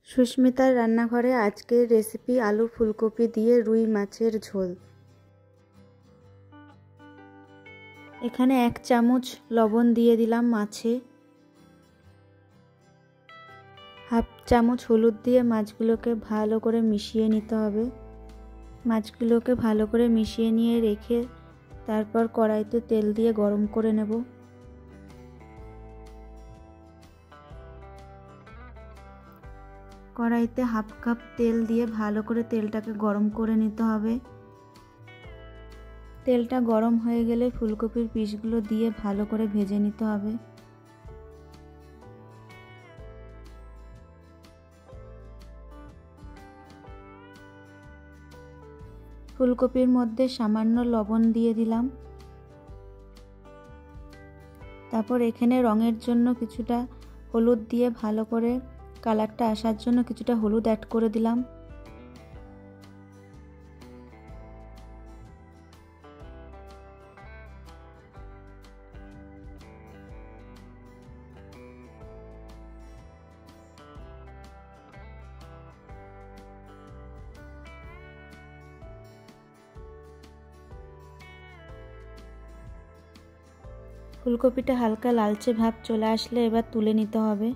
সুস্মিতার রান্নাঘরে আজকের রেসিপি আলু ফুলকপি দিয়ে রুই মাছের ঝোল। এখানে 1 চামচ লবণ দিয়ে দিলাম মাছে, 1/2 চামচ হলুদ দিয়ে মাছগুলোকে ভালো করে মিশিয়ে নিতে হবে। মাছগুলোকে ভালো করে মিশিয়ে নিয়ে রেখে তারপর কড়াইতে তেল দিয়ে গরম করে নেব। কড়াইতে 1/2 কাপ তেল দিয়ে ভালো করে তেলটাকে গরম করে নিতে হবে। তেলটা গরম হয়ে গেলে ফুলকপির পিসগুলো দিয়ে ভালো করে ভেজে নিতে হবে। ফুলকপির মধ্যে সামান্য লবণ দিয়ে দিলাম। তারপর এখানে রঙের জন্য কিছুটা হলুদ দিয়ে ভালো করে কালারটা আসার জন্য কিছুটা হলুদ অ্যাড করে দিলাম। ফুলকপিটা হালকা লালচে ভাব চলে আসলে এবার তুলে নিতে হবে।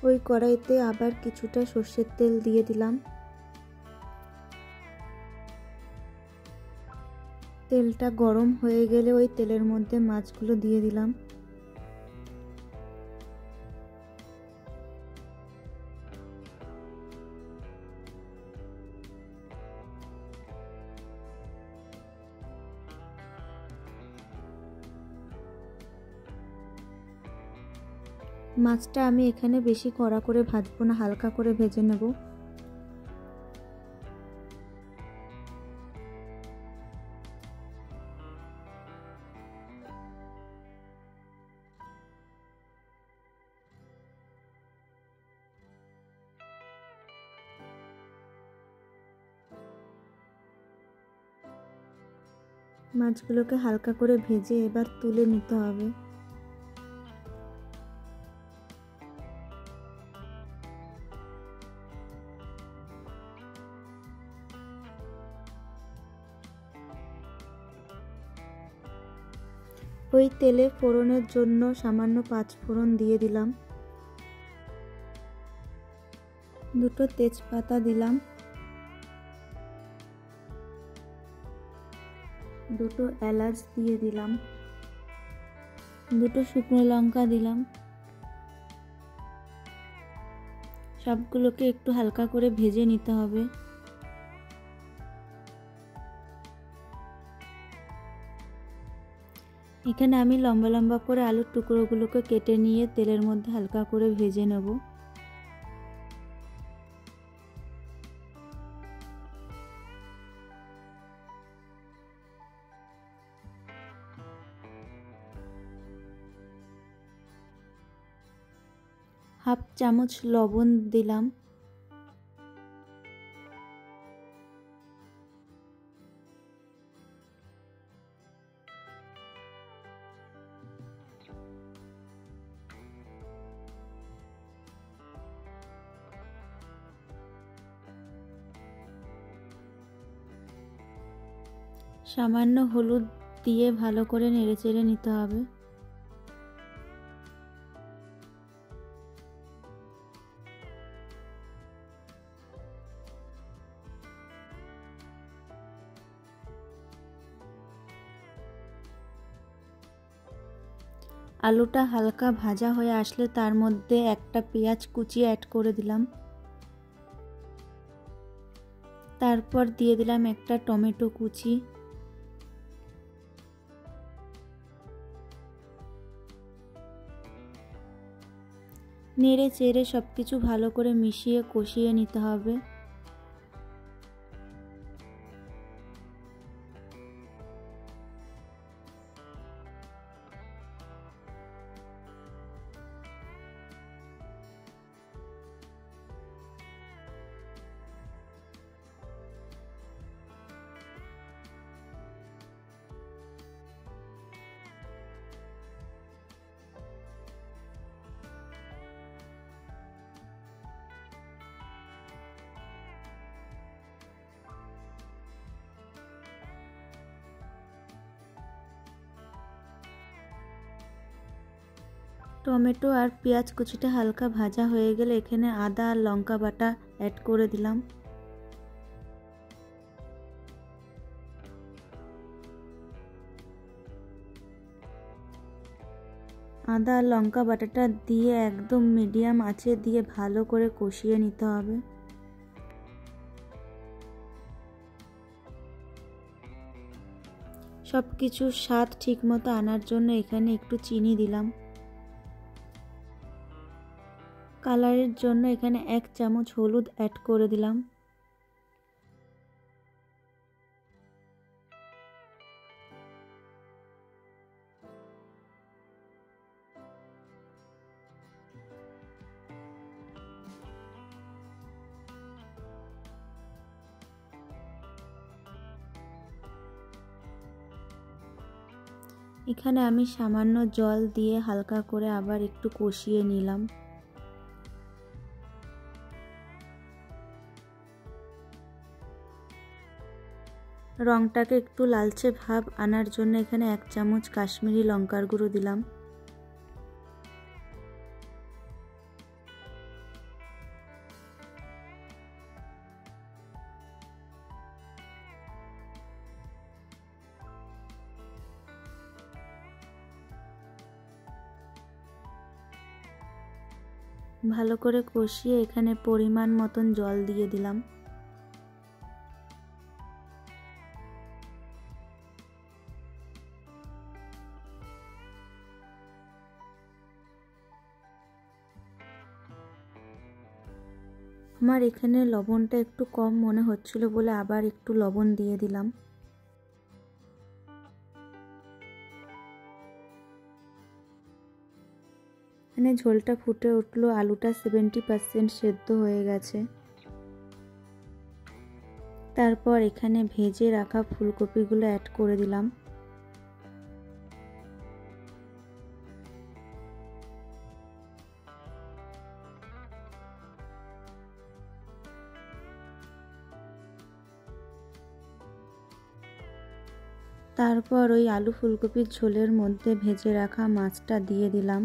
ওই কড়াইতে আবার কিছুটা সর্ষের তেল দিয়ে দিলাম। তেলটা গরম হয়ে গেলে ওই তেলের মধ্যে মাছগুলো দিয়ে দিলাম। মাছটা আমি এখানে বেশি কড়া করে ভাজবো না, হালকা করে ভেজে নেব। মাছগুলোকে হালকা করে ভেজে এবার তুলে নিতে হবে। ওই তেলে ফোড়নের জন্য সামান্য 5 ফোড়ন দিয়ে দিলাম, 2টো তেজপাতা দিলাম, 2টো এলাচ দিয়ে দিলাম, 2টো শুকনো লঙ্কা দিলাম। সবগুলোকে একটু হালকা করে ভেজে নিতে হবে। এখানে আমি লম্বা লম্বা করে আলুর টুকরোগুলোকে কেটে নিয়ে তেলের মধ্যে হালকা করে ভেজে নেব। হাফ চামচ লবণ দিলাম। সামান্য হলুদ দিয়ে ভালো করে নেড়েচেড়ে নিতে হবে। আলুটা হালকা ভাজা হয়ে আসলে তার মধ্যে একটা পেঁয়াজ কুচিয়ে অ্যাড করে দিলাম। তারপর দিয়ে দিলাম একটা টমেটো কুচি। নেড়ে চেড়ে সবকিছু ভালো করে মিশিয়ে কষিয়ে নিতে হবে। টমেটো আর পেঁয়াজ কুচিটা হালকা ভাজা হয়ে গেলে এখানে আদা আর লঙ্কা বাটা অ্যাড করে দিলাম। আদা আর লঙ্কা বাটাটা দিয়ে একদম মিডিয়াম আঁচে দিয়ে ভালো করে কষিয়ে নিতে হবে। সব কিছুর স্বাদ ঠিকমতো আনার জন্য এখানে একটু চিনি দিলাম। কালারের জন্য এখানে 1 চামচ হলুদ অ্যাড করে দিলাম। এখানে আমি সামান্য জল দিয়ে হালকা করে আবার একটু কষিয়ে নিলাম। রংটাকে একটু লালচে ভাব আনার জন্য এখানে 1 চামচ কাশ্মীরি লঙ্কার গুঁড়ো দিলাম। ভালো করে কষিয়ে এখানে পরিমাণ মতন জল দিয়ে দিলাম। আমার এখানে লবণটা একটু কম মনে হচ্ছিল বলে আবার একটু লবণ দিয়ে দিলাম। এখানে ঝোলটা ফুটে উঠলো, আলুটা 70% সেদ্ধ হয়ে গেছে। তারপর এখানে ভেজে রাখা ফুলকপিগুলো অ্যাড করে দিলাম। তারপর ওই আলু ফুলকপির ঝোলের মধ্যে ভেজে রাখা মাছটা দিয়ে দিলাম।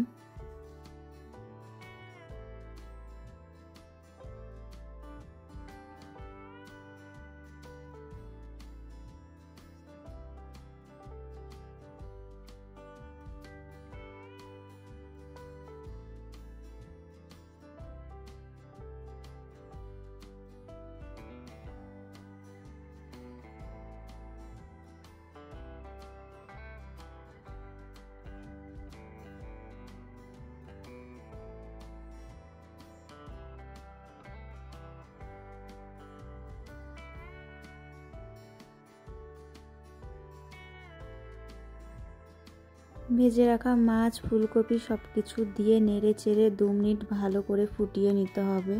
ভেজে রাখা মাছ ফুলকপি সব কিছু দিয়ে নেড়ে চেড়ে 2 মিনিট ভালো করে ফুটিয়ে নিতে হবে।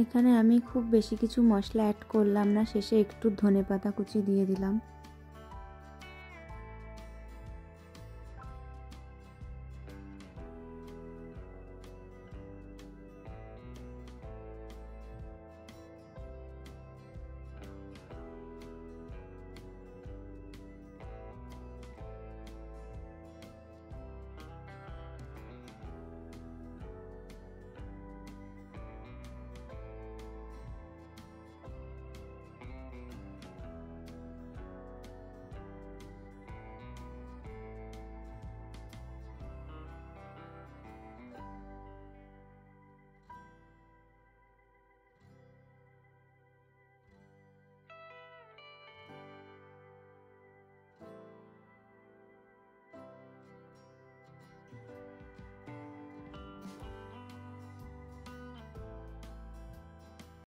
এখানে আমি খুব বেশি কিছু মশলা অ্যাড করলাম না, শেষে একটু ধনেপাতা কুচি দিয়ে দিলাম।